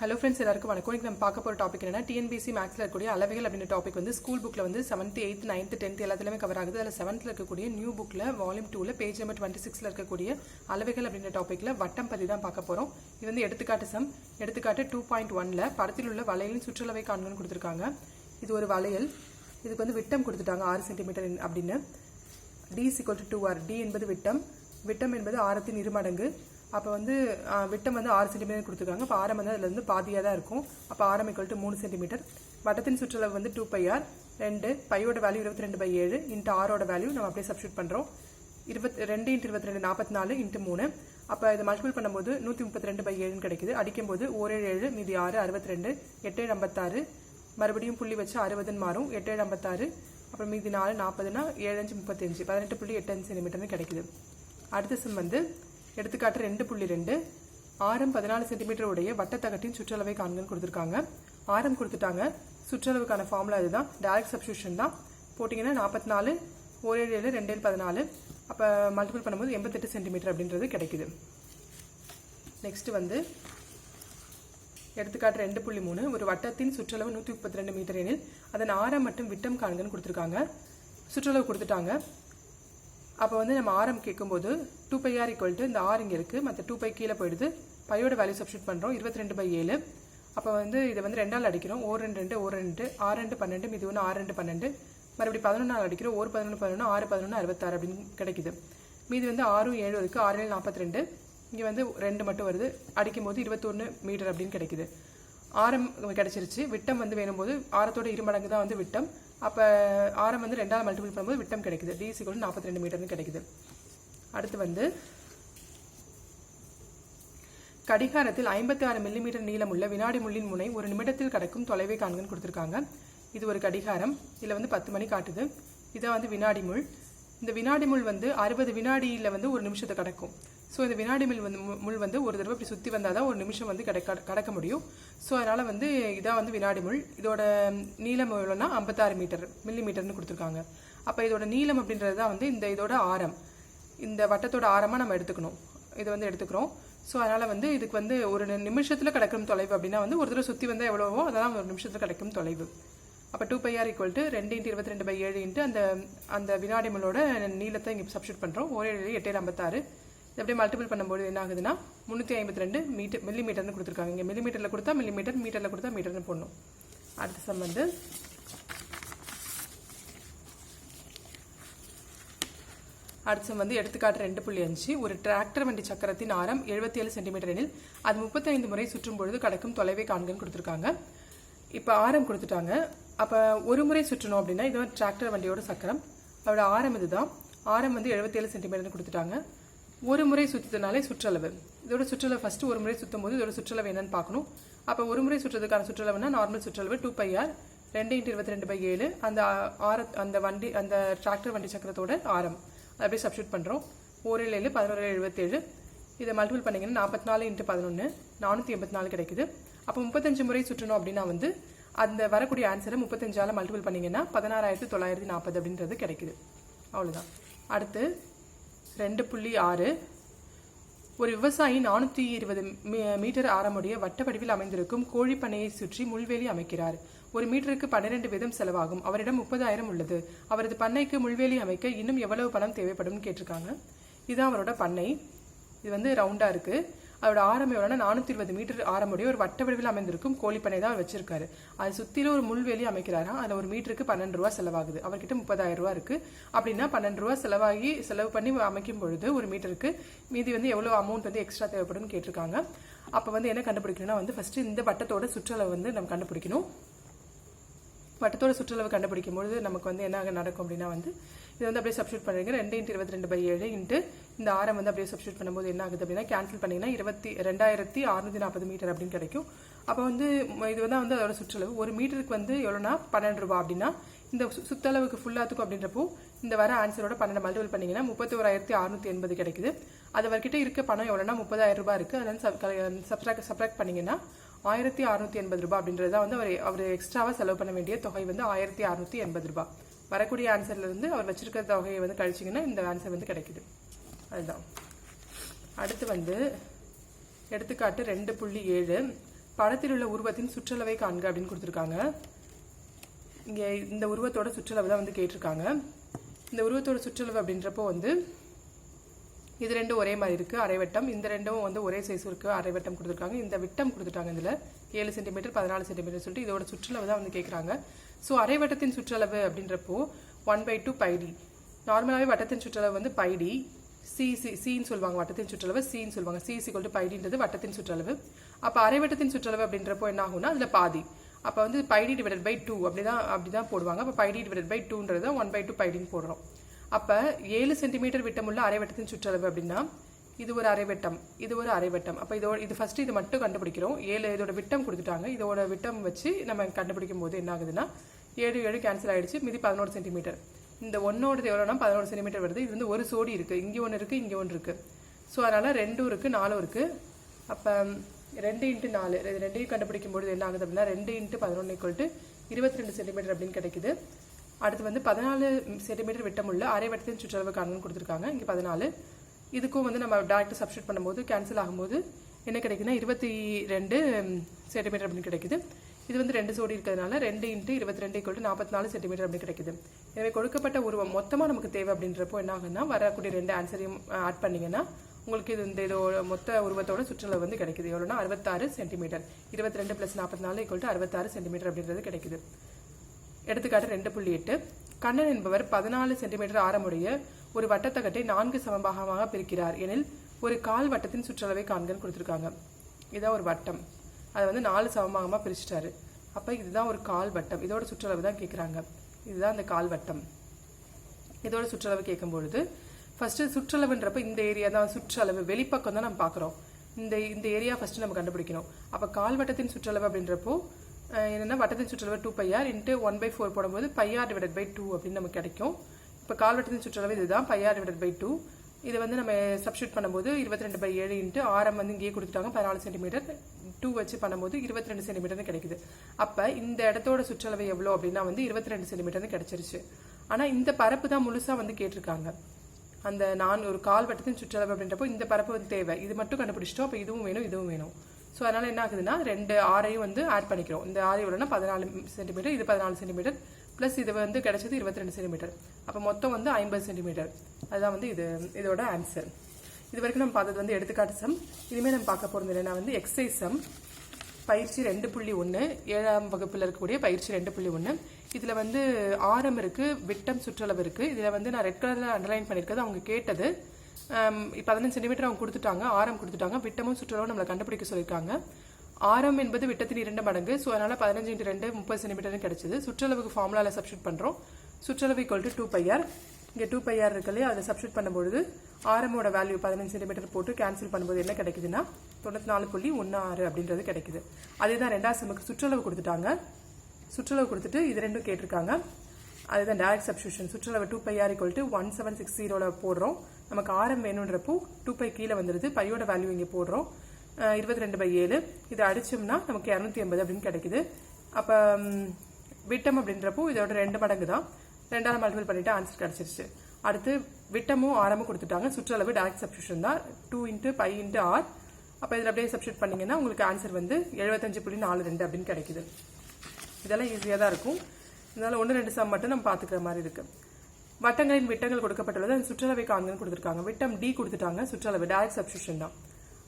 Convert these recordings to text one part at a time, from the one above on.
Hello friends, எல்லாருக்கும் வணக்கம். நம்ம பார்க்க போகிற டாபிக் என்னன்னா டிஎன்பிசி மேக்ஸில் இருக்கக்கூடிய அளவைகள் அப்படின்ற டாபிக் வந்து ஸ்கூல் புக்கில் வந்து 7th 8th 9th 10th எல்லாத்துலேயுமே கவர் ஆகுது. அதில் 7th இருக்கக்கூடிய நியூ புக்கில் வால்யூம் 2ல் பேஜ் நம்பர் 26 இருக்கக்கூடிய அளவைகள் அப்படின்ற டாப்பிக்கில் வட்டம் பற்றி தான் பார்க்க போகிறோம். இது வந்து எடுத்துக்காட்டு 2.1ல் படத்தில் உள்ள வளையலின் சுற்றளவை காண்கன்னு கொடுத்துருக்காங்க. இது ஒரு வளையல், இதுக்கு வந்து விட்டம் கொடுத்துட்டாங்க 6 சென்டிமீட்டர் அப்படின்னு. d = 2r, d என்பது விட்டம் என்பது ஆரத்தின் இருமடங்கு. அப்போ வந்து விட்டம் வந்து 6 சென்டிமீட்டர் கொடுத்துருக்காங்க. இப்போ ஆரம் வந்து அதில் வந்து பாதியாக தான் இருக்கும். அப்போ ஆரம் = 3 சென்டிமீட்டர். வட்டத்தின் சுற்றளவு வந்து 2πr. 2 பையோட வேல்யூ 22/7 இன்ட்டு ஆரோட வேல்யூ நம்ம அப்படியே சப்ஸ்டியூட் பண்ணுறோம். 2 × 22 44 × 3. அப்போ இதை மல்டிபிள் பண்ணும்போது 132/7 கிடைக்குது. அடிக்கும்போது 1 7 7 மீதி 6 62 8 7 56. மறுபடியும் புள்ளி வச்சு 60 மாறும். 8 7 56. அப்புறம் மீதி 4 40னா 7 5 35 18.85 சென்டிமீட்டர்னு கிடைக்குது. அடுத்த சம் வந்து எடுத்துக்காட்டு 2.2 ஆரம் 14 சென்டிமீட்டர் உடைய வட்டத்தகட்டின் சுற்றளவை காண்கன்னு கொடுத்துருக்காங்க. ஆரம் கொடுத்துட்டாங்க. சுற்றளவுக்கான ஃபார்முலா இதுதான், டைரக்ட் சப்ஸ்டியூஷன் தான். போட்டிங்கன்னா 44 1 7 7 2 14. அப்போ மல்டிபிள் பண்ணும்போது 88 சென்டிமீட்டர் அப்படின்றது கிடைக்குது. நெக்ஸ்ட் வந்து எடுத்துக்காட்டு 2.3 ஒரு வட்டத்தின் சுற்றளவு 132 மீட்டர் எனில் அதன் ஆரம் மற்றும் விட்டம் காண்கன்னு கொடுத்துருக்காங்க. சுற்றளவு கொடுத்துட்டாங்க. அப்போ வந்து நம்ம ஆரம் கேட்கும்போது 2πr = இந்த ஆர் இங்கே இருக்குது, மற்ற 2π கீழே போயிடுது. பையோட வேல்யூ சப்ஸ்டியூட் பண்ணுறோம். 22/7. அப்போ வந்து இதை வந்து 2ஆல் அடிக்கிறோம். 1 2 2 1 2 6 2 12 மீதி 1 6 2 12. மறுபடியும் 11ஆல் அடிக்கிறோம். 1 11 11 6 11 66 அப்படின்னு கிடைக்குது. மீதி வந்து 6 7 இருக்குது. 6 7 42. இங்கே வந்து 2 மட்டும் வருது. அடிக்கும்போது 21 மீட்டர் அப்படின்னு கிடைக்குது. ஆரம் கிடைச்சிருச்சு. விட்டம் வந்து வேணும்போது ஆரத்தோட இருமடங்கு தான் வந்து விட்டம். அப்போ ஆரம் வந்து 2ஆல் மல்டிபிள் பண்ணும்போது விட்டம் கிடைக்குது. d = 42 மீட்டர்னு கிடைக்குது. அடுத்து வந்து கடிகாரத்தில் 56 மில்லிமீட்டர் நீளமுள்ள வினாடி முள்ளின் முனை ஒரு நிமிடத்தில் கடக்கும் தொலைவை காண்கன்னு கொடுத்துருக்காங்க. இது ஒரு கடிகாரம். இதில் வந்து 10 மணி காட்டுது. இதான் வந்து வினாடி முள். இந்த வினாடி முள் வந்து 60 வினாடியில் வந்து ஒரு நிமிஷத்தை கடக்கும். ஸோ இந்த வினாடி முள் வந்து ஒரு தடவை இப்படி சுற்றி வந்தால் தான் ஒரு நிமிஷம் வந்து கடக்க முடியும். ஸோ அதனால் வந்து இதான் வந்து வினாடி முள். இதோட நீளம் எவ்வளோனா 56 மில்லிமீட்டர்னு கொடுத்துருக்காங்க. அப்போ இதோட நீளம் அப்படின்றது தான் வந்து இதோட ஆரம். இந்த வட்டத்தோட ஆரமாக நம்ம எடுத்துக்கணும். இதை வந்து எடுத்துக்கிறோம். ஸோ அதனால் வந்து இதுக்கு வந்து ஒரு நிமிஷத்தில் கிடைக்கும் தொலைவு அப்படின்னா வந்து ஒரு தடவை சுற்றி வந்தால் எவ்வளவோ அதெல்லாம் ஒரு நிமிஷத்தில் கிடைக்கும் தொலைவு. அப்போ 2πr = 2 × 22/7 இன்ட்டு அந்த வினாடி முள்ளோட நீளத்தை இங்கே சப்ஸ்டியூட் பண்ணுறோம். 1 7 8 56. இது அப்படியே மல்டிபிள் பண்ணும்போது என்ன ஆகுதுன்னா 352 மில்லிமீட்டர்னு கொடுத்துருக்காங்க. இங்கே மில்லிமீட்டரில் கொடுத்தா மில்லிமீட்டர், மீட்டரில் கொடுத்தா மீட்டர்னு போடணும். அடுத்த சம் வந்து எடுத்துக்காட்டு 2.5 ஒரு டிராக்டர் வண்டி சக்கரத்தின் ஆரம் 77 சென்டிமீட்டர் எனில் அது 35 முறை சுற்றும் பொழுது கடக்கும் தொலைவை காண்கன்னு கொடுத்துருக்காங்க. இப்போ ஆரம் கொடுத்துட்டாங்க. அப்போ ஒரு முறை சுற்றணும் அப்படின்னா இது வந்து டிராக்டர் வண்டியோட சக்கரம். அதோட ஆரம் இதுதான். ஆரம் வந்து 77 சென்டிமீட்டர்னு கொடுத்துட்டாங்க. ஒரு முறை சுற்றதுனாலே சுற்றளவு. இதோட சுற்றளவு ஃபஸ்ட்டு ஒரு முறை சுற்றும் போது இதோட சுற்றளவு என்னன்னு பார்க்கணும். அப்போ ஒரு முறை சுற்றுறதுக்கான சுற்றளவுனா நார்மல் சுற்றளவு 2πr. 2 × 22/7 அந்த டிராக்டர் வண்டி சக்கரத்தோட ஆரம் அதை அப்படியே சப்ஸ்டியூட் பண்ணுறோம். 1 7 11 77. இதை மல்டிபிள் பண்ணிங்கன்னா 44 × 11 484 கிடைக்குது. அப்போ 35 முறை சுற்றணும் அப்படின்னா வந்து அந்த வரக்கூடிய ஆன்சரை 35ஆல் மல்டிபிள் பண்ணிங்கன்னா 16,940 அப்படின்றது கிடைக்குது. அவ்வளோதான். அடுத்து 2.6 ஒரு விவசாயி 420 மீட்டர் ஆரமுடைய வட்ட வடிவில் அமைந்திருக்கும் கோழி பண்ணையை சுற்றி முள்வேலி அமைக்கிறார். ஒரு மீட்டருக்கு 12 வீதம் செலவாகும். அவரிடம் 30,000 உள்ளது. அவரது பண்ணைக்கு முள்வேலி அமைக்க இன்னும் எவ்வளவு பணம் தேவைப்படும் கேட்டிருக்காங்க. இதுதான் அவரோட பண்ணை. இது வந்து ரவுண்டாக இருக்குது. அதோட ஆரம் எவ்வளோனா 420 மீட்டர் ஆரமுடைய ஒரு வட்ட வடிவில் அமைந்திருக்கும் கோழி பண்ணை தான் வச்சிருக்காரு. அது சுற்றிலும் ஒரு முள்வேலி அமைக்கிறாரா. அதில் ஒரு மீட்டருக்கு 12 ரூபா செலவாகுது. அவர்கிட்ட 30,000 ரூபா இருக்குது அப்படின்னா 12 ரூபா செலவு பண்ணி அமைக்கும் பொழுது ஒரு மீட்டருக்கு மீதி வந்து எவ்வளோ அமௌண்ட் வந்து எக்ஸ்ட்ரா தேவைப்படும் கேட்டிருக்காங்க. அப்போ வந்து என்ன கண்டுபிடிக்கணும்னா வந்து ஃபஸ்ட்டு இந்த வட்டத்தோட சுற்றளவு வந்து நம்ம கண்டுபிடிக்கணும். வட்டத்தோட சுற்றளவு கண்டுபிடிக்கும் பொழுது நமக்கு வந்து என்ன நடக்கும் அப்படின்னா வந்து இது வந்து அப்படியே சப்ஸ்டியூட் பண்ணுறீங்க. 2 × 22/7 இன்ட்டு இந்த ஆரம் வந்து அப்படியே சப்ஸ்டியூட் பண்ணும்போது என்ன ஆகுது அப்படின்னா கேன்சல் பண்ணிங்கன்னா 22,640 மீட்டர் அப்படின்னு கிடைக்கும். அப்போ வந்து இது வந்து அதோட சுற்றளவு ஒரு மீட்டருக்கு வந்து எவ்வளோனா 12 ரூபா அப்படின்னா இந்த சுற்றளவுக்கு ஃபுல்லாத்துக்கும் அப்படின்றப்போ இந்த வர ஆன்சரோட 12 மல்டிபிள் பண்ணிங்கன்னா 31,680 கிடைக்குது. அது அவர்கிட்ட இருக்க பணம் எவ்வளோனா 30,000 ரூபாய் இருக்குது. அதெல்லாம் சப்ராக்ட் பண்ணிங்கன்னா 1,680 ரூபாய் அப்படின்றது தான் வந்து அவர் எக்ஸ்ட்ராவாக செலவு பண்ண வேண்டிய தொகை வந்து 1,680 ரூபாய். வரக்கூடிய ஆன்சர்லேருந்து அவர் வச்சிருக்கிற தொகையை வந்து கழிச்சிங்கன்னா இந்த ஆன்சர் வந்து கிடைக்குது. அதுதான். அடுத்து வந்து எடுத்துக்காட்டு 2.7 படத்தில் உள்ள உருவத்தின் சுற்றளவை காண்க அப்படின்னு கொடுத்துருக்காங்க. இங்கே இந்த உருவத்தோட சுற்றளவு தான் வந்து கேட்டிருக்காங்க. இந்த உருவத்தோட சுற்றளவு அப்படின்றப்போ வந்து இது ரெண்டும் ஒரே மாதிரி இருக்குது, அரைவட்டம். இந்த ரெண்டும் வந்து ஒரே சைஸ் இருக்குது, அரைவட்டம் கொடுத்துருக்காங்க. இந்த விட்டம் கொடுத்துட்டாங்க. இதில் 7 சென்டிமீட்டர் 14 சென்டிமீட்டர் சொல்லிட்டு இதோட சுற்றளவு தான் வந்து கேட்குறாங்க. ஸோ அரைவட்டத்தின் சுற்றளவு அப்படின்றப்போ 1/2 πd. நார்மலாகவே வட்டத்தின் சுற்றளவு வந்து πd, சின்னு சொல்லுவாங்க. வட்டத்தின் சுற்றளவு சின்னு சொல்லுவாங்க. சி = πdன்றது வட்டத்தின் சுற்றளவு. அப்போ அரைவட்டத்தின் சுற்றளவு அப்படின்றப்போ என்ன ஆகும்னா அதில் பாதி. அப்போ வந்து πd / 2 அப்படிதான் போடுவாங்க. அப்போ πd / 2ன்றது 1/2 πdன்னு போடுறோம். அப்போ 7 சென்டிமீட்டர் விட்டமுள்ள அரைவட்டத்தின் சுற்றளவு அப்படின்னா இது ஒரு அரைவட்டம், இது ஒரு அரைவட்டம். அப்போ இது ஃபர்ஸ்ட் இது மட்டும் கண்டுபிடிக்கிறோம். 7 இதோட விட்டம் கொடுத்துட்டாங்க. இதோட விட்டம் வச்சு நம்ம கண்டுபிடிக்கும் போது என்ன ஆகுதுன்னா 7 கேன்சல் ஆகிடுச்சு. மீதி 11 சென்டிமீட்டர். இந்த ஒன்னோடது எவ்வளோனா 11 சென்டிமீட்டர் வருது. இது வந்து ஒரு சோடி இருக்குது, இங்கே ஒன்று இருக்குது, இங்கே ஒன்று இருக்குது. ஸோ அதனால் 2 இருக்குது 4 இருக்குது. அப்போ 2 × 4 இது ரெண்டையும் கண்டுபிடிக்கும் பொழுது என்ன ஆகுது அப்படின்னா 2 × 11 = 22 சென்டிமீட்டர் அப்படின்னு கிடைக்குது. அடுத்து வந்து 14 சென்டிமீட்டர் விட்டமுள்ள அரைவட்டத்தின் சுற்றளவு காண்கன்னு கொடுத்துருக்காங்க. இங்கே 14. இதுக்கும் வந்து நம்ம டேரக்டாக சப்ஸ்டியூட் பண்ணும்போது கேன்சல் ஆகும்போது என்ன கிடைக்குதுன்னா 22 சென்டிமீட்டர் அப்படின்னு கிடைக்குது. இது வந்து 2 சோடி இருக்கிறதுனால 2 × 22 = 44 சென்டிமீட்டர் அப்படின்னு கிடைக்குது. எனவே கொடுக்கப்பட்ட உருவம் மொத்தமாக நமக்கு தேவை அப்படின்றப்போ என்ன ஆகுதுன்னா வரக்கூடிய 2 ஆன்சரையும் ஆட் பண்ணிங்கன்னா உங்களுக்கு இதோட மொத்த உருவத்தோட சுற்றளவு வந்து கிடைக்குது. எவ்வளோனா 66 சென்டிமீட்டர். 22 + 44 = 66 சென்டிமீட்டர் அப்படின்றது கிடைக்குது. எடுத்துக்காட்டு 2.8. கண்ணன் என்பவர் 14 சென்டிமீட்டர் ஆரமுடைய ஒரு வட்டத்தகட்டை 4 சமபாகமாக பிரிக்கிறார் எனில் ஒரு கால் வட்டத்தின் சுற்றளவை காண்கன்னு கொடுத்துருக்காங்க. இதான் ஒரு வட்டம், அதை வந்து 4 சமபாகமாக பிரிச்சிட்டாரு. அப்போ இதுதான் ஒரு கால் வட்டம். இதோட சுற்றளவு தான் கேட்குறாங்க. இதுதான் அந்த கால் வட்டம். இதோட சுற்றளவு கேட்கும்பொழுது ஃபர்ஸ்ட் சுற்றளவுன்றப்ப இந்த ஏரியா தான் சுற்றளவு, வெளிப்பக்கம் தான் நம்ம பார்க்குறோம். இந்த ஏரியா ஃபர்ஸ்ட் நம்ம கண்டுபிடிக்கணும். அப்போ கால் வட்டத்தின் சுற்றளவு அப்படின்றப்போ என்னென்னா வட்டத்தின் சுற்றளவு 2πr × 1/4 போடும்போது πr / 2 அப்படின்னு நமக்கு கிடைக்கும். இப்போ கால் வட்டத்தின் சுற்றளவு இதுதான் πr / 2. இதை வந்து நம்ம சப்ஸ்டியூட் பண்ணும்போது 22/7 × ஆரம் வந்து இங்கேயே கொடுத்துட்டாங்க 14 சென்டிமீட்டர். 2 வச்சு பண்ணும்போது 22 சென்டிமீட்டர்னு கிடைக்குது. அப்போ இந்த இடத்தோட சுற்றளவு எவ்வளோ அப்படின்னா வந்து 22 சென்டிமீட்டர்னு கிடைச்சிருச்சு. ஆனால் இந்த பரப்பு தான் முழுசாக வந்து கேட்டிருக்காங்க. அந்த ஒரு கால் வட்டத்தின் சுற்றளவு அப்படின்றப்போ இந்த பரப்பு வந்து தேவை. இது மட்டும் கண்டுபிடிச்சிட்டோம். அப்போ இதுவும் வேணும், இதுவும் வேணும். ஸோ அதனால் என்ன ஆகுதுன்னா 2 ஆரையும் வந்து ஆட் பண்ணிக்கிறோம். இந்த ஆறு எவ்வளோனா 14 சென்டிமீட்டர், இது 14 சென்டிமீட்டர் ப்ளஸ் இது வந்து கிடைச்சது 22 சென்டிமீட்டர். அப்போ மொத்தம் வந்து 50 சென்டிமீட்டர். அதுதான் வந்து இதோட ஆன்சர். இது வரைக்கும் நம்ம பார்த்தது வந்து எடுத்துக்காட்டு சம். இனிமேல் நம்ம பார்க்க போகிறது என்னன்னா வந்து எக்ஸசைஸ் சம் பயிற்சி 2.1 7ஆம் வகுப்பில் இருக்கக்கூடிய பயிற்சி 2.1. இதில் வந்து ஆரம் இருக்குது, விட்டம் சுற்றளவு இருக்குது. இதில் வந்து நான் ரெட் கலரில் அண்டர்லைன் பண்ணியிருக்கிறது அவங்க கேட்டது. 15 சென்டிமீட்டர் அவங்க கொடுத்துட்டாங்க, ஆரம் கொடுத்துட்டாங்க, விட்டமும் சுற்றளவும் நம்மளை கண்டுபிடிக்க சொல்லியிருக்காங்க. ஆரம் என்பது விட்டத்தின் 2 மடங்கு. ஸோ அதனால் 15 × 2 30 சென்டிமீட்டர்னு கிடைச்சிது. சுற்றளவுக்கு ஃபார்முலாவில் சப்ஸ்டியூட் பண்ணுறோம். சுற்றளவு = 2πr. இங்கே 2πr இருக்குல்லையே அதை சப்ஸ்டியூட் பண்ணும்பொழுது ஆரமோட வேல்யூ 15 சென்டிமீட்டர் போட்டு கேன்சல் பண்ணும்போது என்ன கிடைக்குதுன்னா 94.16 அப்படின்றது கிடைக்குது. அதே தான் 2ஆவது சம்முக்கு சுற்றளவு கொடுத்துட்டாங்க. சுற்றளவு கொடுத்துட்டு இது ரெண்டும் கேட்டிருக்காங்க. அதுதான் டைரக்ட் சப்ஸ்டியூஷன். சுற்றளவு 2πr = 1760 போடுறோம். நமக்கு ஆரம் வேணுன்றப்போ 2π கீழே வந்துடுது. பையோட வேல்யூ இங்கே போடுறோம் 22/7. இதை அடிச்சோம்னா நமக்கு 280 அப்படின்னு கிடைக்குது. அப்போ விட்டம் அப்படின்றப்போ இதோட 2 மடங்கு தான். 2ஆல் மல்டிபிள் பண்ணிட்டு ஆன்சர் கிடைச்சிருச்சு. அடுத்து விட்டமும் ஆரமும் கொடுத்துட்டாங்க. சுற்றளவு டைரக்ட் சப்ஸ்டியூஷன் தான் 2 × π × r. அப்போ இதில் அப்படியே சப்ஸ்டியூட் பண்ணிங்கன்னா உங்களுக்கு ஆன்சர் வந்து 75.42 அப்படின்னு கிடைக்குது. இதெல்லாம் ஈஸியாக தான் இருக்கும். இதனால் 1-2 சம் மட்டும் நம்ம பார்த்துக்கிற மாதிரி இருக்குது. வட்டங்களின் விட்டங்கள் கொடுக்கப்பட்டுள்ளது. அந்த சுற்றளவை காண்கன்னு கொடுத்துருக்காங்க. விட்டம் d கொடுத்துட்டாங்க. சுற்றளவு டைரக்ட் சப்ஸ்டியூஷன் தான்.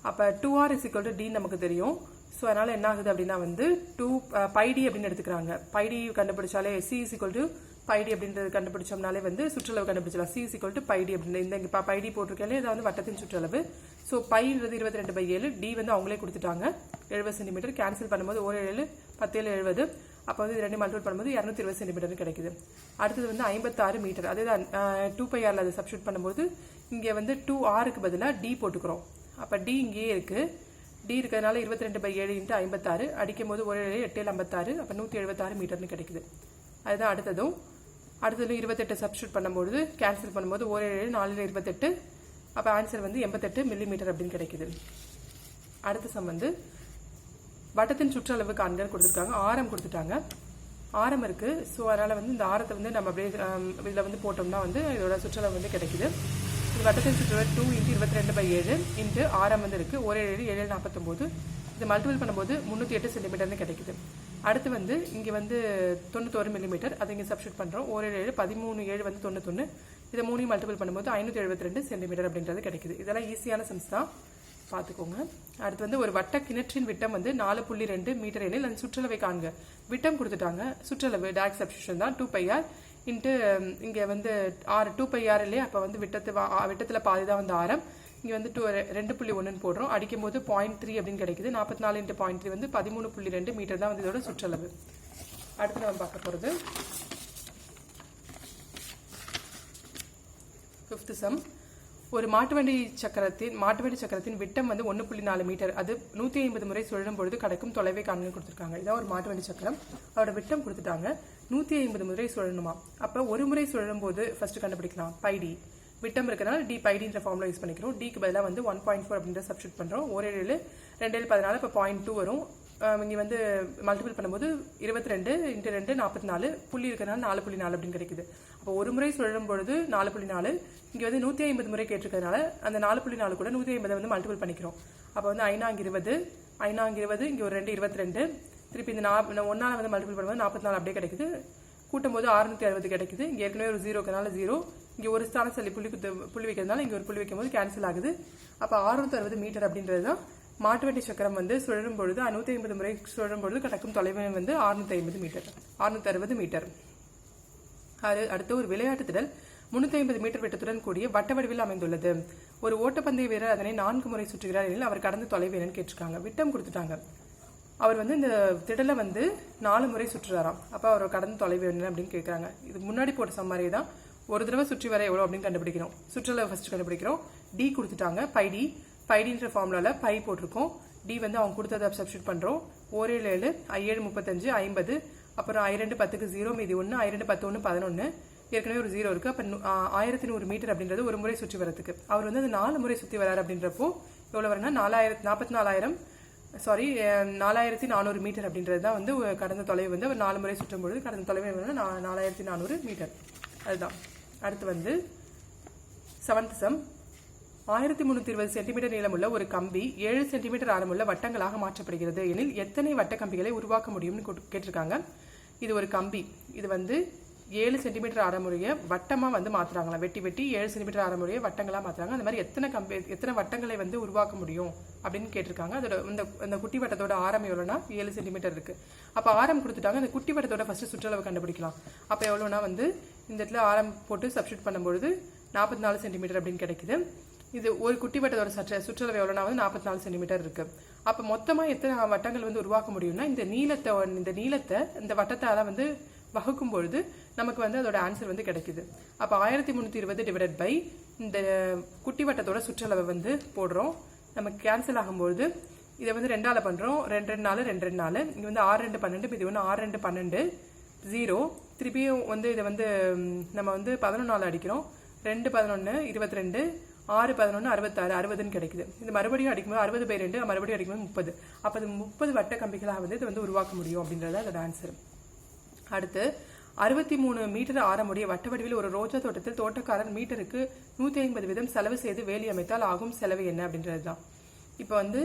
அப்போ 2r = d நமக்கு தெரியும். ஸோ அதனால் என்ன ஆகுது அப்படின்னா வந்து 2πd அப்படின்னு எடுத்துக்கிறாங்க. πd கண்டுபிடிச்சாலே c = πd அப்படின்றது கண்டுபிடிச்சோம்னாலே வந்து சுற்றளவு கண்டுபிடிச்சலாம். c = πd அப்படின்னு இங்கே πd போட்டிருக்கேன். இதை வந்து வட்டத்தின் சுற்றளவு. ஸோ πன்றது 22/7. d வந்து அவங்களே கொடுத்துட்டாங்க 70 சென்டிமீட்டர். கேன்சல் பண்ணும்போது 1 7 10 70. அப்போ வந்து இது 2 மல்டிபிள் பண்ணும்போது 220 சென்டிமீட்டர் கிடைக்குது. அடுத்தது வந்து 56 மீட்டர். அதே தான் 2πrல அதை சப்ஸ்டியூட் பண்ணும்போது இங்கே வந்து 2rக்கு பதிலாக d போட்டுக்கிறோம். அப்போ d இங்கேயே இருக்குது. d இருக்கிறதுனால 22/7 × 56 அடிக்கும் போது 1 7 8 56. அப்போ 176 மீட்டர்னு கிடைக்குது. அதுதான் அடுத்ததும் 28 சப்ஸ்டியூட் பண்ணும்போது கேன்சல் பண்ணும்போது 1 7 4 28. அப்போ ஆன்சர் வந்து 88 மில்லிமீட்டர் அப்படின்னு கிடைக்குது. அடுத்த சம் வந்து வட்டத்தின் சுற்றளவு காண்கன்னு கொடுத்துருக்காங்க. ஆரம் கொடுத்துட்டாங்க. ஆரம் இருக்குது. ஸோ அதனால் வந்து இந்த ஆரத்தை வந்து நம்ம அப்படியே இதில் வந்து போட்டோம்னா வந்து இதோட சுற்றளவு வந்து கிடைக்குது. இது வட்டத்தின் சுற்றளவு 2 × 22/7 × ஆரம் வந்து இருக்குது 1 7 7 49. இது மல்டிபிள் பண்ணும்போது 308 சென்டிமீட்டர்னு கிடைக்குது. அடுத்து வந்து இங்கே வந்து 91 மில்லிமீட்டர், அதை இங்கே சப்ஸ்டியூட் பண்ணுறோம். 1 7 7 வந்து 91, இதை 3 மல்டிபிள் பண்ணும்போது 572 சென்டிமீட்டர் அப்படின்றது கிடைக்குது. இதெல்லாம் ஈஸியான சம்ஸ் தான், பார்த்துக்கோங்க. அடுத்து வந்து ஒரு வட்ட கிணற்றின் விட்டம் வந்து 4.2 மீட்டர் எனில் அந்த சுற்றளவை காண்க. விட்டம் கொடுத்துட்டாங்க, சுற்றளவு டைரக்ட் சப்ஸ்டியூஷன் தான் 2πr இன்ட்டு இங்கே வந்து ஆர் 2πr இல்லையா, அப்போ வந்து விட்டத்தில் பாதி தான் வந்து ஆரம். இங்கே வந்து 2.1 போடுறோம், அடிக்கும் போது 0.3 அப்படின்னு கிடைக்குது. 44 × 0.3 வந்து 13.2 மீட்டர் தான் வந்து இதோட சுற்றளவு. அடுத்து நம்ம பார்க்க போகிறது 5th சம். ஒரு மாட்டுவண்டி சக்கரத்தின் விட்டம் வந்து 1.4 மீட்டர், அது 150 முறை சுழலும் பொழுது கிடைக்கும் தொலைவை காண்க கொடுத்துருக்காங்க. இதான் ஒரு மாட்டுவண்டி சக்கரம், அதோட விட்டம் கொடுத்துட்டாங்க. 150 முறை சுழணுமா. அப்போ ஒரு முறை சுழலும் போது ஃபர்ஸ்ட் கண்டுபிடிக்கலாம். πd விட்டம் இருக்கிறனால d πdன்ற ஃபார்முலா யூஸ் பண்ணிக்கிறோம். டிக்கு பதிலாக வந்து 1.4 அப்படின்ற சப்ஸ்டியூட் பண்ணுறோம். 1 7 2 7 14, இப்போ 0.2 வரும். இங்கே வந்து மல்டிபிள் பண்ணும்போது 22 × 2 44, புள்ளி இருக்கிறனால 4.4 அப்படின்னு கிடைக்குது. அப்போ ஒரு முறை சுழலும் பொழுது 4.4, இங்கே வந்து 150 முறை கேட்டிருக்கிறதுனால அந்த 4.4 கூட 150 வந்து மல்டிபிள் பண்ணிக்கிறோம். அப்போ வந்து 5 20, 5 20, இங்கே ஒரு 2 22, திருப்பி இந்த 1 வந்து மல்டிபிள் பண்ணும்போது 44 அப்படியே கிடைக்குது. கூட்டும் போது 660 கிடைக்குது. இங்கே ஏற்கனவே ஒரு 0 இருக்கிறனால 0, இங்கே ஒரு ஸ்தானம் சொல்லி புள்ளி வைக்கிறதுனால இங்கே ஒரு புள்ளி வைக்கும் போது கேன்சல் ஆகுது. அப்போ 660 மீட்டர் அப்படின்றது தான் மாட்டுவண்டி சக்கரம் வந்து சுழலும் பொழுது 150 முறை சுழலும் பொழுது கிடைக்கும் தொலைவு வந்து 650 மீட்டர், 660 மீட்டர். அடுத்து ஒரு விளையாட்டு திடல் 350 மீட்டர் விட்டத்துடன் கூடிய வட்ட வடிவில் அமைந்துள்ளது. ஒரு ஓட்டப்பந்தய வீரர் அதனை 4 முறை சுற்றுகிறார் எனில் அவர் கடந்த தொலைவு என்னன்னு கேட்டிருக்காங்க. விட்டம் கொடுத்துட்டாங்க. அவர் வந்து இந்த திடலை வந்து 4 முறை சுற்றுறாராம். அப்போ அவர் கடந்த தொலைவு என்ன அப்படின்னு கேட்குறாங்க. இது முன்னாடி போட்ட சம்மாரியே தான். ஒரு தடவை சுற்றி வர எவ்வளோ அப்படின்னு கண்டுபிடிக்கிறோம். சுற்றளவு ஃபர்ஸ்ட் கண்டுபிடிக்கிறோம். டி கொடுத்துட்டாங்க, பைடின்ற ஃபார்முலாவில் பை போட்டிருக்கோம். டி வந்து அவங்க கொடுத்ததை சப்ஸ்டியூட் பண்ணுறோம். 1 7 7 35 50, அப்புறம் 2 10க்கு 0 மீதி 1, 2 10 1 11, ஏற்கனவே ஒரு 0 இருக்குது. அப்போ 1100 மீட்டர் அப்படின்றது ஒரு முறை சுற்றி வரதுக்கு. அவர் வந்து அந்த 4 முறை சுற்றி வராரு அப்படின்றப்போ எவ்வளோ வரும்னா 4400 மீட்டர் அப்படின்றது தான் வந்து கடந்த தொலைவு. வந்து ஒரு 4 முறை சுற்றும் பொழுது கடந்த தொலைவு என்னன்னா 4400 மீட்டர். அதுதான். அடுத்து வந்து 7th சம். 1320 சென்டிமீட்டர் நீளமுள்ள ஒரு கம்பி 7 சென்டிமீட்டர் ஆரமுள்ள வட்டங்களாக மாற்றப்படுகிறது எனில் எத்தனை வட்ட கம்பிகளை உருவாக்க முடியும்னு கேட்டிருக்காங்க. இது ஒரு கம்பி, இது வந்து 7 சென்டிமீட்டர் ஆரமுறைய வட்டமாக வந்து மாற்றுறாங்களா. வெட்டி 7 சென்டிமீட்டர் ஆரமுறைய வட்டங்களாக மாற்றுறாங்க. அந்த மாதிரி எத்தனை வட்டங்களை வந்து உருவாக்க முடியும் அப்படின்னு கேட்டிருக்காங்க. அதோட இந்த குட்டி வட்டத்தோட ஆரம் எவ்வளோனா 7 சென்டிமீட்டர் இருக்குது. அப்போ ஆரம் கொடுத்துட்டாங்க. அந்த குட்டி வட்டத்தோட ஃபர்ஸ்ட் சுற்றளவு கண்டுபிடிக்கலாம். அப்போ எவ்வளோனா வந்து இந்த இடத்துல ஆரம் போட்டு சப்ஸ்டியூட் பண்ணும்பொழுது 44 சென்டிமீட்டர் அப்படின்னு கிடைக்குது. இது ஒரு குட்டி வட்டத்தோட சுற்றளவு எவ்வளோனா வந்து 44 சென்டிமீட்டர் இருக்குது. அப்போ மொத்தமாக எத்தனை வட்டங்கள் வந்து உருவாக்க முடியும்னா இந்த நீளத்தை இந்த வட்டத்தால் வந்து வகுக்கும் பொழுது நமக்கு வந்து அதோட ஆன்சர் வந்து கிடைக்குது. அப்போ 1320 டிவைடட் பை இந்த குட்டி வட்டத்தோட சுற்றளவை வந்து போடுறோம். நமக்கு கேன்சல் ஆகும்பொழுது இதை வந்து 2ஆல் பண்ணுறோம். 2 2 4 2 2 4, இங்கே வந்து 6 2 12, இது ஒன்று 6 2 12 0, திருப்பியும் வந்து இதை வந்து நம்ம வந்து 11 அடிக்கிறோம். 2 11 22, 6 11 66, 60ன்னு கிடைக்குது. இது மறுபடியும் அடிக்கும்போது 60/2, மறுபடியும் அடிக்கும்போது 30. அப்போ அது 30 வட்ட கம்பிகளாக வந்து இது வந்து உருவாக்க முடியும் அப்படின்றது அதோட ஆன்சர். அடுத்து 63 மீட்டர் ஆரமுடைய வட்ட வடிவில் ஒரு ரோஜா தோட்டத்தில் தோட்டக்காரர் மீட்டருக்கு 150 வீதம் செலவு செய்து வேலி அமைத்தால் ஆகும் செலவு என்ன அப்படின்றது தான். இப்போ வந்து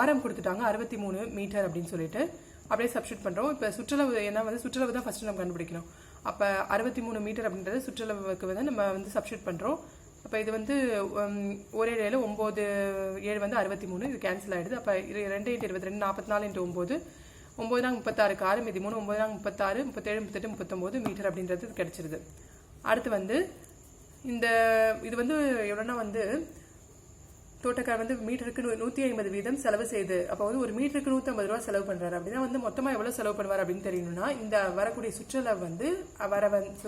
ஆரம் கொடுத்துட்டாங்க 63 மீட்டர் அப்படின்னு சொல்லிட்டு அப்படியே சப்ஸ்டியூட் பண்ணுறோம். இப்போ சுற்றளவு என்ன வந்து சுற்றளவு தான் ஃபர்ஸ்ட் நம்ம கண்டுபிடிக்கணும். அப்போ 63 மீட்டர் அப்படின்றது சுற்றளவுக்கு வந்து நம்ம வந்து சப்ஸ்டியூட் பண்ணுறோம். அப்போ இது வந்து 1 7 9 7 வந்து 63, இது கேன்சல் ஆகிடுது. அப்போ 2 × 22 44 × 9, 9 நாங்க 36 6 மீதி 3, 9 நாங்க 36 37 38 39 மீட்டர் அப்படின்றது கிடைச்சிருது. அடுத்து வந்து இது வந்து எவ்வளோனா வந்து தோட்டக்காரர் வந்து மீட்டருக்கு 150 வீதம் செலவு செய்து, அப்போ வந்து ஒரு மீட்டருக்கு 150 ரூபா செலவு பண்ணுறாரு அப்படின்னா வந்து மொத்தமாக எவ்வளோ செலவு பண்ணுவார் அப்படின்னு தெரியணும்னா இந்த வரக்கூடிய சுற்றளவு வந்து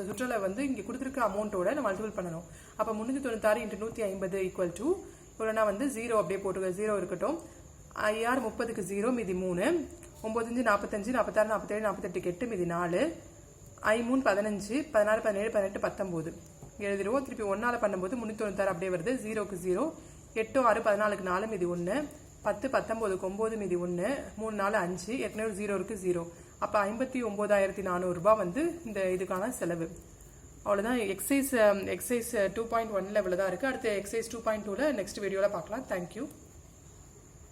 சுற்றளவு வந்து இங்கே கொடுத்துருக்க அமௌண்ட்டோட நம்ம மல்டிபிள் பண்ணணும். அப்போ 396 × 150 ஈக்குவல் டு எவ்வளோனா வந்து 0 அப்படியே போட்டுக்க, 0 இருக்கட்டும். 6 30க்கு 0 மீதி 3, 9 45 46 47 48 8 மீதி 4, 3 15 16 17 18 19 எழுதிடுவோம். திருப்பி 1ஆல் பண்ணும்போது 396 அப்படியே வருது. 0க்கு 0, 8 6 14க்கு 4 மீதி 1, 10 19க்கு 9 மீதி 1, 3 4 5, ஏற்கனவே 0 இருக்கு 0. அப்போ 59,400 ரூபாய் வந்து இந்த இதுக்கான செலவு. அவ்வளோதான். எக்ஸசைஸ் 2.1 இவ்வளோ தான் இருக்குது. அடுத்து எக்ஸசைஸ் 2.2ல நெக்ஸ்ட் வீடியோவில் பார்க்கலாம். தேங்க்யூ.